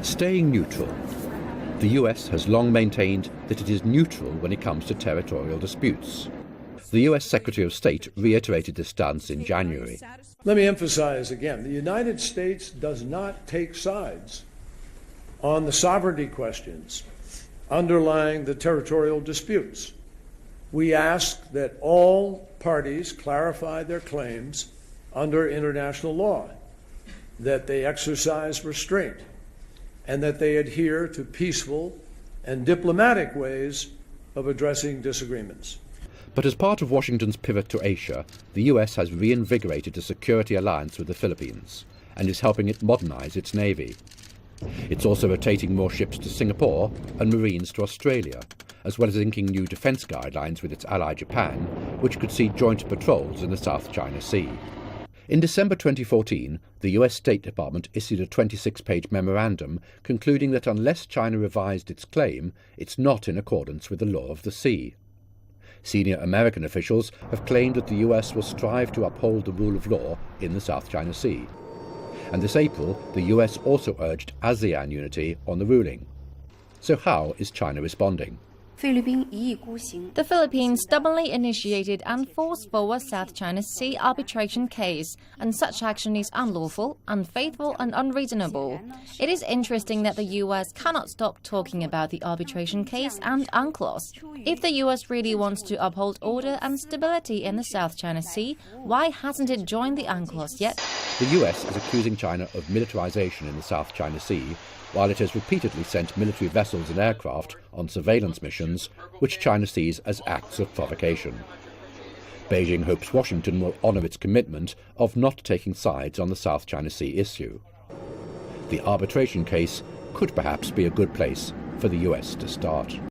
Staying neutral. The US has long maintained that it is neutral when it comes to territorial disputes. The US Secretary of State reiterated this stance in January. Let me emphasize again, the United States does not take sides on the sovereignty questions underlying the territorial disputes. We ask that all parties clarify their claims under international law, that they exercise restraint, and that they adhere to peaceful and diplomatic ways of addressing disagreements. But as part of Washington's pivot to Asia, the US has reinvigorated a security alliance with the Philippines and is helping it modernize its navy. It's also rotating more ships to Singapore and Marines to Australia, as well as inking new defense guidelines with its ally Japan, which could see joint patrols in the South China Sea. In December 2014, the US State Department issued a 26-page memorandum concluding that unless China revised its claim, it's not in accordance with the law of the sea. Senior American officials have claimed that the US will strive to uphold the rule of law in the South China Sea. And this April, the US also urged ASEAN unity on the ruling. So how is China responding? The Philippines stubbornly initiated and forced forward South China Sea arbitration case, and such action is unlawful, unfaithful and unreasonable. It is interesting that the US cannot stop talking about the arbitration case and UNCLOS. If the US really wants to uphold order and stability in the South China Sea, why hasn't it joined the UNCLOS yet? The US is accusing China of militarization in the South China Sea, while it has repeatedly sent military vessels and aircraft on surveillance missions, which China sees as acts of provocation. Beijing hopes Washington will honour its commitment of not taking sides on the South China Sea issue. The arbitration case could perhaps be a good place for the US to start.